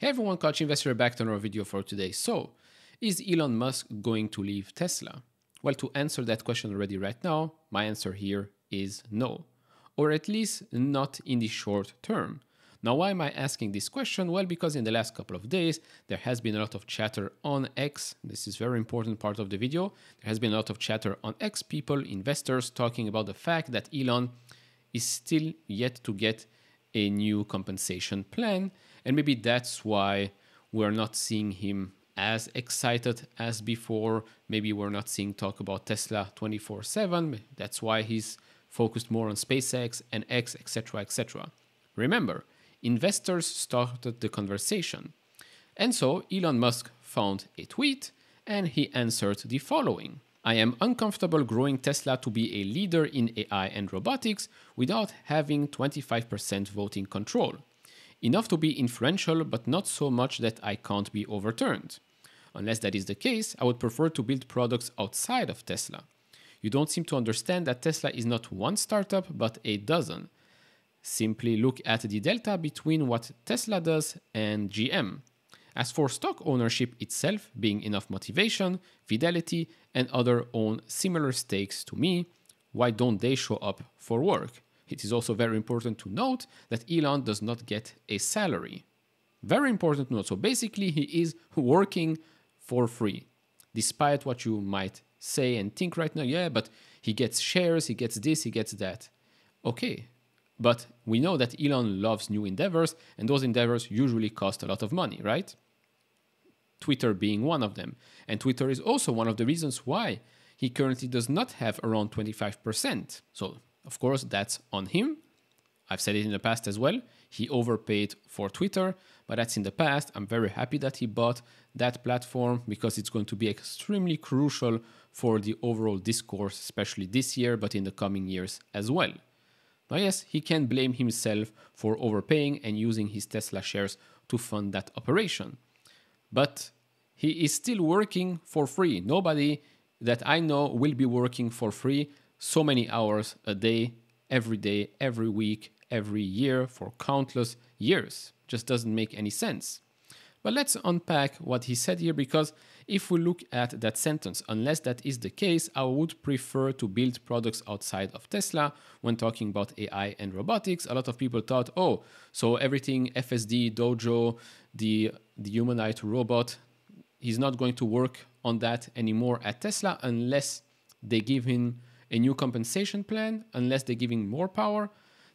Hey everyone, Couch Investor back to another video for today. So, is Elon Musk going to leave Tesla? Well, to answer that question already right now, my answer here is no. Or at least not in the short term. Now, why am I asking this question? Well, because in the last couple of days, there has been a lot of chatter on X. This is a very important part of the video. There has been a lot of chatter on X, people, investors, talking about the fact that Elon is still yet to get a new compensation plan. And maybe that's why we're not seeing him as excited as before. Maybe we're not seeing talk about Tesla 24/7. That's why he's focused more on SpaceX and X, etc., etc. Remember, investors started the conversation. And so Elon Musk found a tweet and he answered the following. I am uncomfortable growing Tesla to be a leader in AI and robotics without having 25% voting control. Enough to be influential, but not so much that I can't be overturned. Unless that is the case, I would prefer to build products outside of Tesla. You don't seem to understand that Tesla is not one startup, but a dozen. Simply look at the delta between what Tesla does and GM. As for stock ownership itself being enough motivation, Fidelity, and other own similar stakes to me, why don't they show up for work? It is also very important to note that Elon does not get a salary. Very important to note. So basically, he is working for free. Despite what you might say and think right now, yeah, but he gets shares, he gets this, he gets that. Okay, but we know that Elon loves new endeavors, and those endeavors usually cost a lot of money, right? Twitter being one of them. And Twitter is also one of the reasons why he currently does not have around 25%. So, of course, that's on him. I've said it in the past as well. He overpaid for Twitter, but that's in the past. I'm very happy that he bought that platform because it's going to be extremely crucial for the overall discourse, especially this year, but in the coming years as well. Now, yes, he can blame himself for overpaying and using his Tesla shares to fund that operation. But he is still working for free. Nobody that I know will be working for free so many hours a day, every week, every year for countless years. Just doesn't make any sense. But let's unpack what he said here, because if we look at that sentence, unless that is the case, I would prefer to build products outside of Tesla when talking about AI and robotics. A lot of people thought, oh, so everything FSD, Dojo, the humanoid robot, he's not going to work on that anymore at Tesla unless they give him a new compensation plan, unless they give him more power.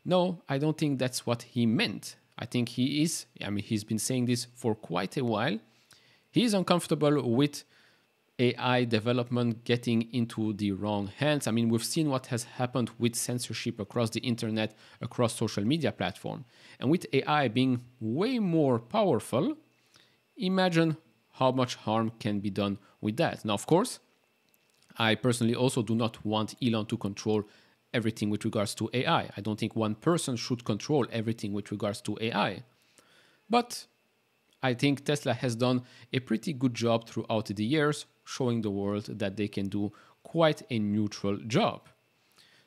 No, I don't think that's what he meant. I think he's been saying this for quite a while. He's uncomfortable with AI development getting into the wrong hands. We've seen what has happened with censorship across the internet, across social media platforms. And with AI being way more powerful, imagine how much harm can be done with that. Now, of course, I personally also do not want Elon to control everything with regards to AI. I don't think one person should control everything with regards to AI. But I think Tesla has done a pretty good job throughout the years, showing the world that they can do quite a neutral job.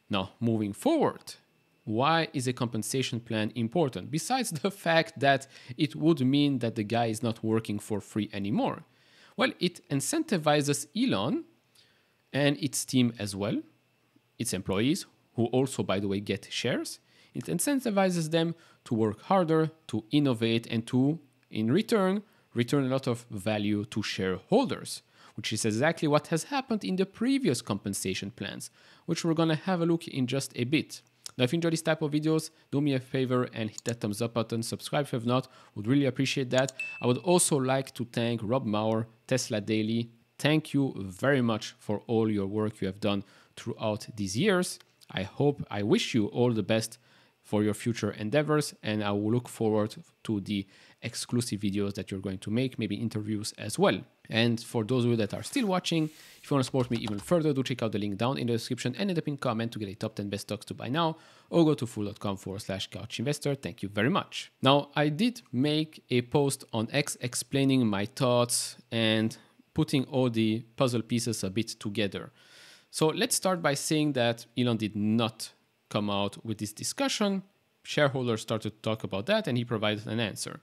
Now, moving forward, why is a compensation plan important? Besides the fact that it would mean that the guy is not working for free anymore. Well, it incentivizes Elon and its team as well, its employees, who also, by the way, get shares. It incentivizes them to work harder, to innovate, and to, in return a lot of value to shareholders, which is exactly what has happened in the previous compensation plans, which we're going to have a look in just a bit. Now, if you enjoy this type of videos, do me a favor and hit that thumbs up button. Subscribe if you have not, would really appreciate that. I would also like to thank Rob Maurer, Tesla Daily. Thank you very much for all your work you have done throughout these years. I wish you all the best for your future endeavors, and I will look forward to the exclusive videos that you're going to make, maybe interviews as well. And for those of you that are still watching, if you want to support me even further, do check out the link down in the description and in the pinned comment to get a top 10 best stocks to buy now, or go to fool.com/couchinvestor. Thank you very much. Now, I did make a post on X explaining my thoughts and putting all the puzzle pieces a bit together. So let's start by saying that Elon did not come out with this discussion. Shareholders started to talk about that and he provided an answer.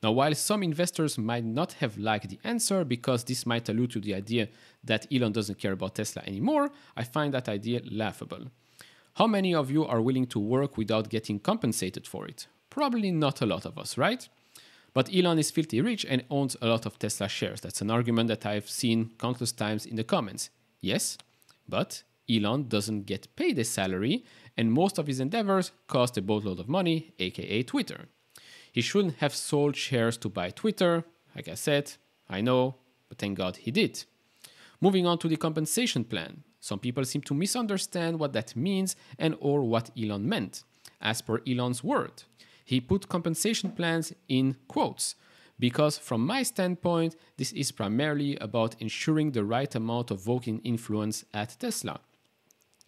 Now, while some investors might not have liked the answer because this might allude to the idea that Elon doesn't care about Tesla anymore, I find that idea laughable. How many of you are willing to work without getting compensated for it? Probably not a lot of us, right? But Elon is filthy rich and owns a lot of Tesla shares. That's an argument that I've seen countless times in the comments. Yes, but Elon doesn't get paid a salary, and most of his endeavors cost a boatload of money, aka Twitter. He shouldn't have sold shares to buy Twitter. Like I said, I know, but thank God he did. Moving on to the compensation plan. Some people seem to misunderstand what that means and or what Elon meant. As per Elon's word, he put compensation plans in quotes because from my standpoint, this is primarily about ensuring the right amount of voting influence at Tesla.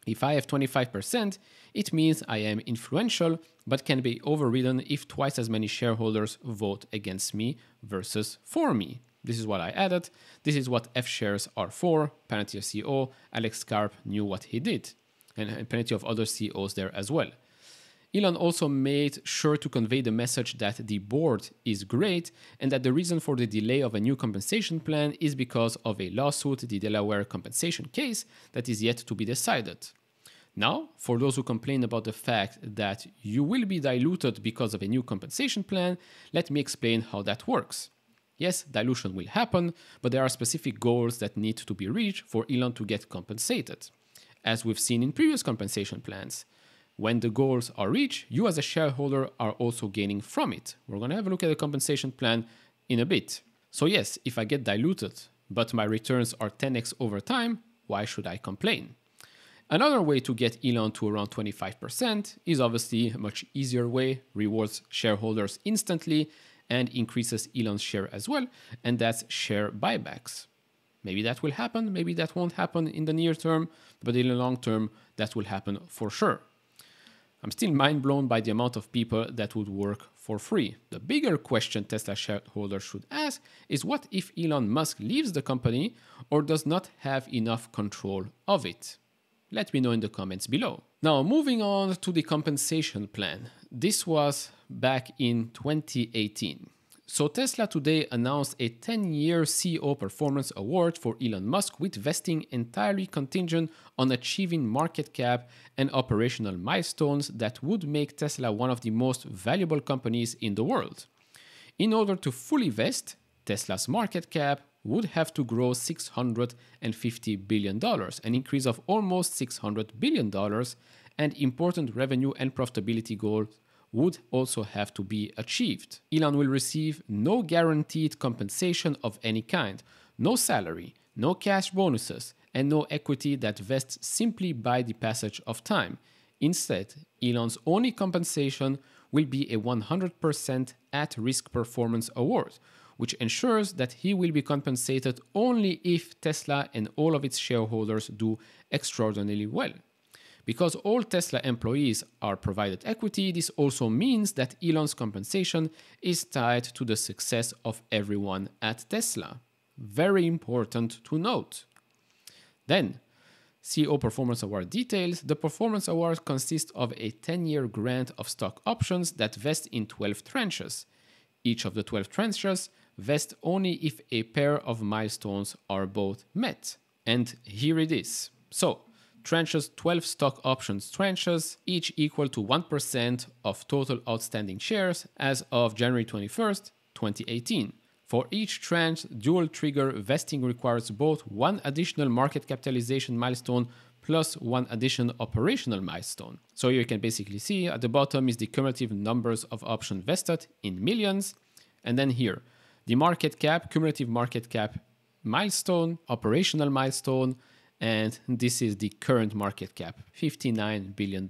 If I have 25%, it means I am influential, but can be overridden if twice as many shareholders vote against me versus for me. This is what I added. This is what F shares are for. Palantir CEO Alex Karp knew what he did, and plenty of other CEOs there as well. Elon also made sure to convey the message that the board is great and that the reason for the delay of a new compensation plan is because of a lawsuit, the Delaware compensation case, that is yet to be decided. Now, for those who complain about the fact that you will be diluted because of a new compensation plan, let me explain how that works. Yes, dilution will happen, but there are specific goals that need to be reached for Elon to get compensated, as we've seen in previous compensation plans. When the goals are reached, you as a shareholder are also gaining from it. We're going to have a look at the compensation plan in a bit. So yes, if I get diluted, but my returns are 10x over time, why should I complain? Another way to get Elon to around 25% is obviously a much easier way, rewards shareholders instantly and increases Elon's share as well, and that's share buybacks. Maybe that will happen, maybe that won't happen in the near term, but in the long term, that will happen for sure. I'm still mind blown by the amount of people that would work for free. The bigger question Tesla shareholders should ask is what if Elon Musk leaves the company or does not have enough control of it? Let me know in the comments below. Now, moving on to the compensation plan. This was back in 2018. So Tesla today announced a 10-year CEO Performance Award for Elon Musk with vesting entirely contingent on achieving market cap and operational milestones that would make Tesla one of the most valuable companies in the world. In order to fully vest, Tesla's market cap would have to grow $650 billion, an increase of almost $600 billion, and important revenue and profitability goals would also have to be achieved. Elon will receive no guaranteed compensation of any kind, no salary, no cash bonuses, and no equity that vests simply by the passage of time. Instead, Elon's only compensation will be a 100% at-risk performance award, which ensures that he will be compensated only if Tesla and all of its shareholders do extraordinarily well. Because all Tesla employees are provided equity, this also means that Elon's compensation is tied to the success of everyone at Tesla. Very important to note. Then, CEO Performance Award details. The Performance Award consists of a 10-year grant of stock options that vest in 12 tranches. Each of the 12 tranches vest only if a pair of milestones are both met. And here it is. So, tranches 12 stock options tranches, each equal to 1% of total outstanding shares as of January 21st, 2018. For each tranche, dual trigger vesting requires both one additional market capitalization milestone plus one additional operational milestone. So you can basically see at the bottom is the cumulative numbers of options vested in millions. And then here, the market cap, cumulative market cap milestone, operational milestone, and this is the current market cap, $59 billion.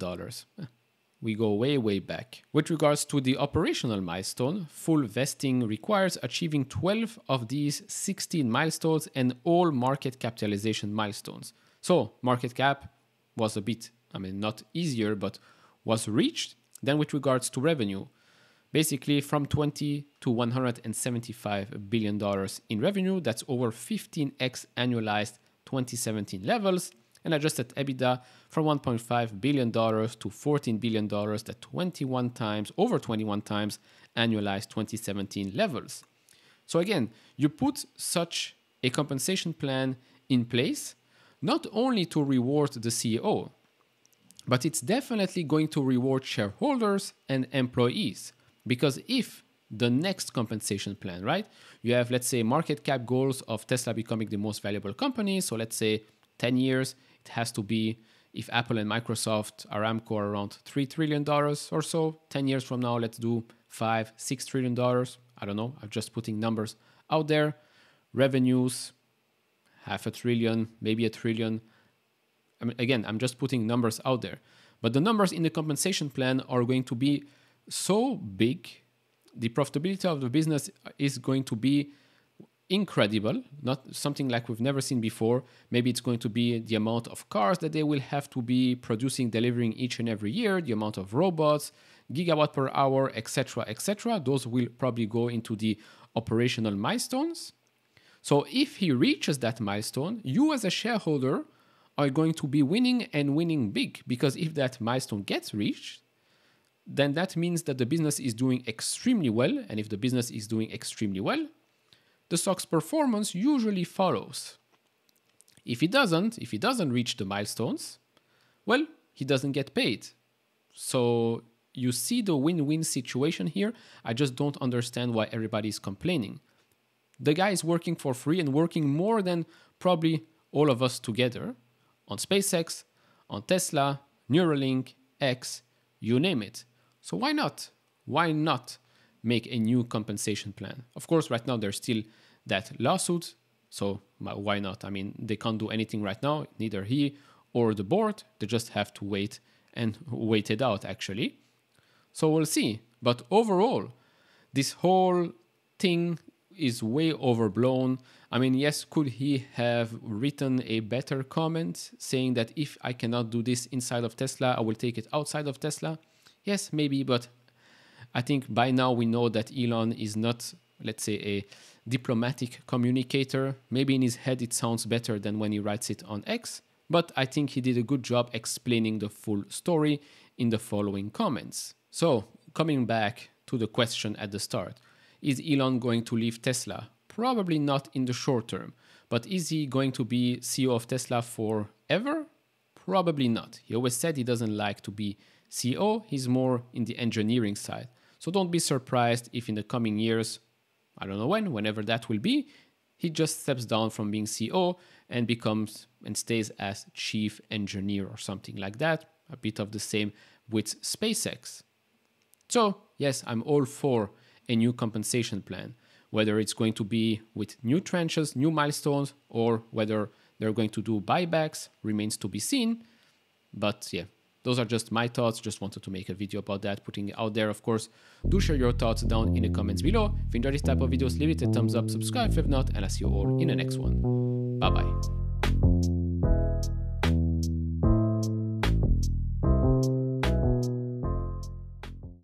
We go way, way back. With regards to the operational milestone, full vesting requires achieving 12 of these 16 milestones and all market capitalization milestones. So market cap was a bit, not easier, but was reached. Then with regards to revenue, basically from 20 to $175 billion in revenue, that's over 15x annualized 2017 levels, and adjusted EBITDA from $1.5 billion to $14 billion, that over 21 times annualized 2017 levels. So again, you put such a compensation plan in place, not only to reward the CEO, but it's definitely going to reward shareholders and employees. Because if the next compensation plan, right, you have, let's say, market cap goals of Tesla becoming the most valuable company. So let's say 10 years, it has to be, if Apple and Microsoft, Aramco are around $3 trillion or so, 10 years from now, let's do $5-6 trillion. I don't know. I'm just putting numbers out there. Revenues, $500 billion, maybe $1 trillion. I mean, again, I'm just putting numbers out there. But the numbers in the compensation plan are going to be so big. The profitability of the business is going to be incredible, not something like we've never seen before. Maybe it's going to be the amount of cars that they will have to be producing, delivering each and every year, the amount of robots, gigawatt per hour, etc., etc. Those will probably go into the operational milestones. So if he reaches that milestone, you as a shareholder are going to be winning and winning big, because if that milestone gets reached, then that means that the business is doing extremely well. And if the business is doing extremely well, the stock's performance usually follows. If he doesn't reach the milestones, well, he doesn't get paid. So you see the win-win situation here. I just don't understand why everybody is complaining. The guy is working for free and working more than probably all of us together on SpaceX, on Tesla, Neuralink, X, you name it. So why not? Why not make a new compensation plan? Of course, right now there's still that lawsuit. So why not? I mean, they can't do anything right now, neither he or the board. They just have to wait and wait it out, actually. So we'll see. But overall, this whole thing is way overblown. I mean, yes, could he have written a better comment saying that if I cannot do this inside of Tesla, I will take it outside of Tesla? Yes, maybe, but I think by now we know that Elon is not, let's say, a diplomatic communicator. Maybe in his head it sounds better than when he writes it on X, but I think he did a good job explaining the full story in the following comments. So, coming back to the question at the start, is Elon going to leave Tesla? Probably not in the short term, but is he going to be CEO of Tesla forever? Probably not. He always said he doesn't like to be CEO, he's more in the engineering side. So don't be surprised if in the coming years, I don't know whenever that will be, he just steps down from being CEO and becomes and stays as chief engineer or something like that. A bit of the same with SpaceX. So yes, I'm all for a new compensation plan, whether it's going to be with new tranches, new milestones, or whether they're going to do buybacks remains to be seen. But yeah, those are just my thoughts. Just wanted to make a video about that, putting it out there. Of course, do share your thoughts down in the comments below. If you enjoy this type of videos, leave it a thumbs up, subscribe if not, and I'll see you all in the next one. Bye bye.